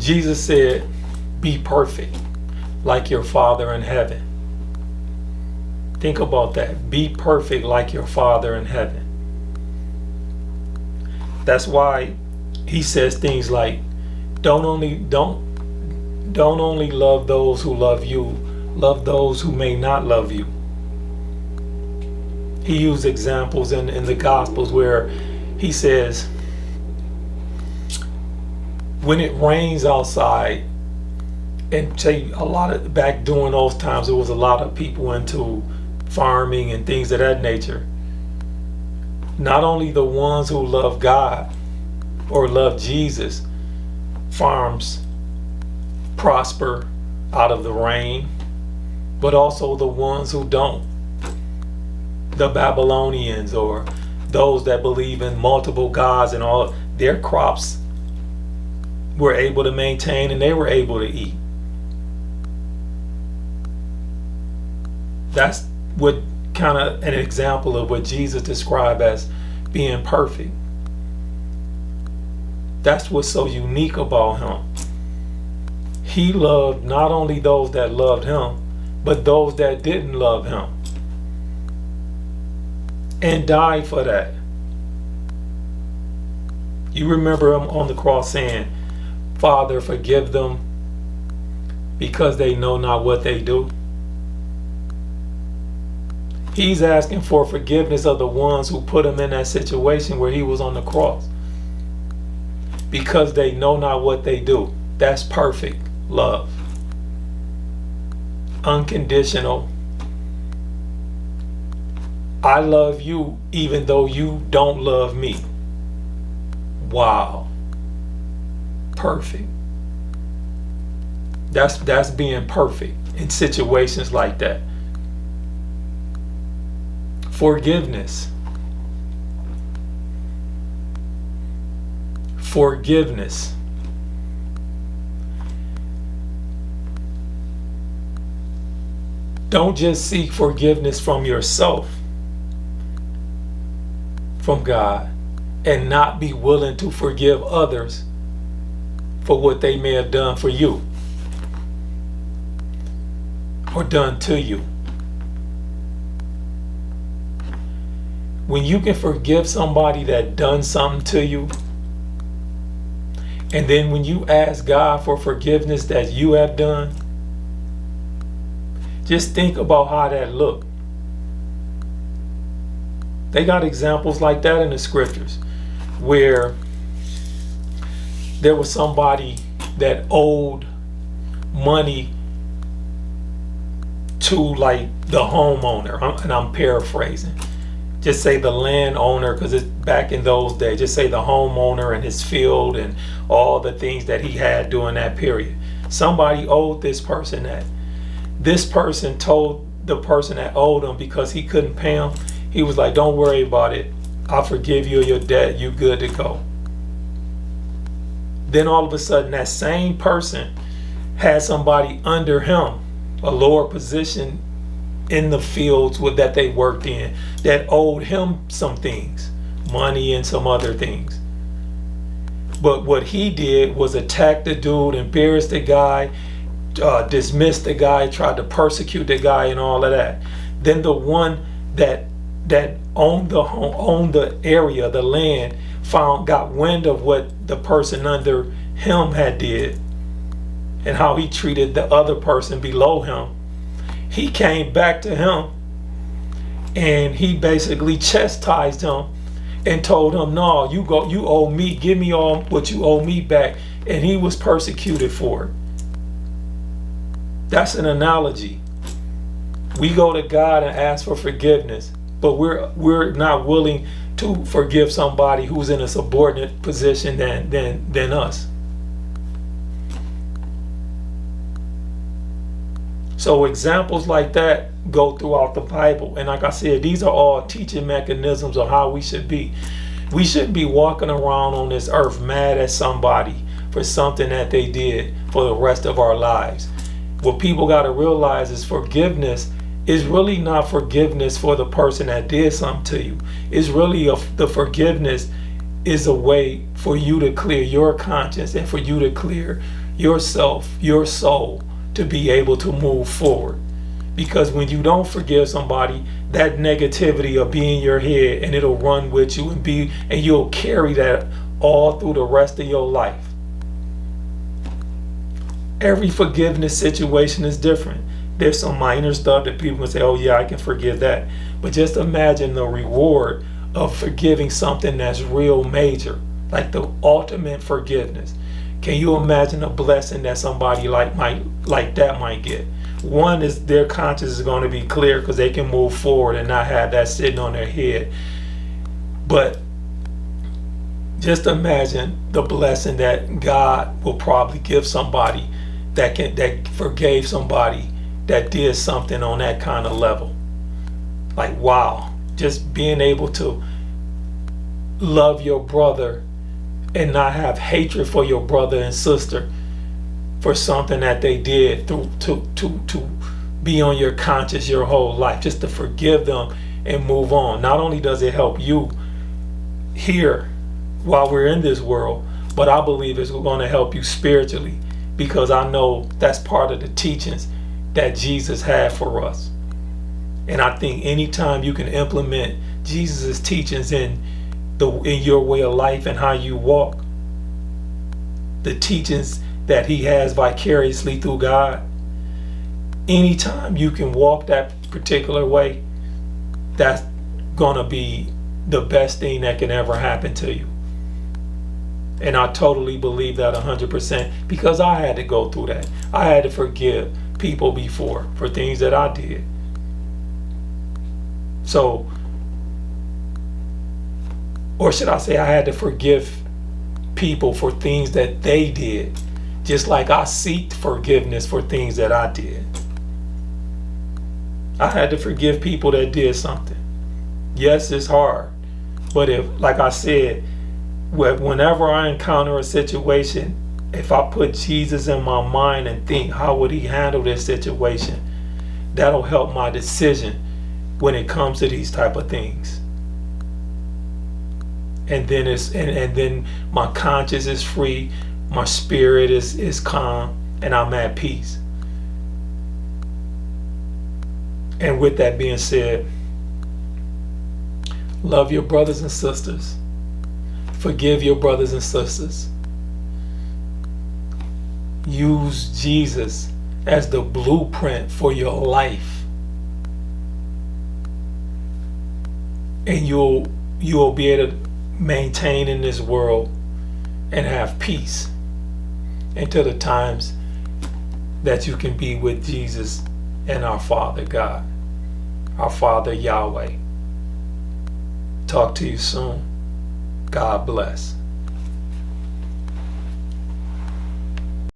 Jesus said, be perfect like your Father in heaven. Think about that. Be perfect like your Father in heaven. That's why he says things like, don't only love those who love you, love those who may not love you. He used examples in the Gospels where he says, when it rains outside, and say back during those times, there was a lot of people into farming and things of that nature. Not only the ones who love God or love Jesus, farms prosper out of the rain, but also the ones who don't. The Babylonians or those that believe in multiple gods and all, their crops were able to maintain and they were able to eat. That's what kind of an example of what Jesus described as being perfect. That's what's so unique about him. He loved not only those that loved him, but those that didn't love him, and died for that. You remember him on the cross saying, Father, forgive them because they know not what they do. He's asking for forgiveness of the ones who put him in that situation where he was on the cross, because they know not what they do. That's perfect love. Unconditional. I love you even though you don't love me. Wow. Perfect. That's being perfect in situations like that. Forgiveness. Forgiveness. Don't just seek forgiveness from yourself, from God, and not be willing to forgive others for what they may have done for you or done to you. When you can forgive somebody that done something to you, and then when you ask God for forgiveness that you have done, just think about how that looked. They got examples like that in the scriptures where there was somebody that owed money to like the homeowner, and I'm paraphrasing. Just say the landowner, because it's back in those days. Just say the homeowner and his field and all the things that he had during that period. Somebody owed this person that. This person told the person that owed him, because he couldn't pay him, he was like, don't worry about it. I'll forgive you your debt. You good to go. Then all of a sudden, that same person had somebody under him, a lower position in the fields that they worked in, that owed him some things, money and some other things. But what he did was attack the dude, embarrass the guy, dismiss the guy, tried to persecute the guy and all of that. Then the one that owned the home, owned the area, the land, got wind of what the person under him had did and how he treated the other person below him. He came back to him and he basically chastised him and told him, no, you owe me, give me all what you owe me back. And he was persecuted for it. That's an analogy. We go to God and ask for forgiveness, but we're not willing to forgive somebody who's in a subordinate position than us. So examples like that go throughout the Bible. And like I said, these are all teaching mechanisms of how we should be. We shouldn't be walking around on this earth mad at somebody for something that they did for the rest of our lives. What people got to realize is forgiveness is really not forgiveness for the person that did something to you. It's really the forgiveness is a way for you to clear your conscience and for you to clear yourself, your soul, to be able to move forward. Because when you don't forgive somebody, that negativity will be in your head and it'll run with you and you'll carry that all through the rest of your life. Every forgiveness situation is different. There's some minor stuff that people can say, oh yeah, I can forgive that. But just imagine the reward of forgiving something that's real major, like the ultimate forgiveness. Can you imagine the blessing that somebody like that might get? One is their conscience is going to be clear because they can move forward and not have that sitting on their head. But just imagine the blessing that God will probably give somebody that forgave somebody that did something on that kind of level. Like, wow, just being able to love your brother and not have hatred for your brother and sister for something that they did to be on your conscience your whole life, just to forgive them and move on. Not only does it help you here while we're in this world, but I believe it's going to help you spiritually, because I know that's part of the teachings that Jesus had for us. And I think anytime you can implement Jesus' teachings in your way of life and how you walk, the teachings that he has vicariously through God, anytime you can walk that particular way, that's gonna be the best thing that can ever happen to you. And I totally believe that 100%, because I had to go through that. I had to forgive people before for things that I did. So, or should I say, I had to forgive people for things that they did, just like I seeked forgiveness for things that I did. I had to forgive people that did something. Yes, it's hard, but if, like I said, whenever I encounter a situation, if I put Jesus in my mind and think, how would he handle this situation, that'll help my decision when it comes to these type of things. And then and then my conscience is free, my spirit is calm, and I'm at peace. And with that being said, love your brothers and sisters. Forgive your brothers and sisters. Use Jesus as the blueprint for your life. And you'll be able to maintain in this world and have peace until the times that you can be with Jesus and our Father God, our Father Yahweh. Talk to you soon. God bless.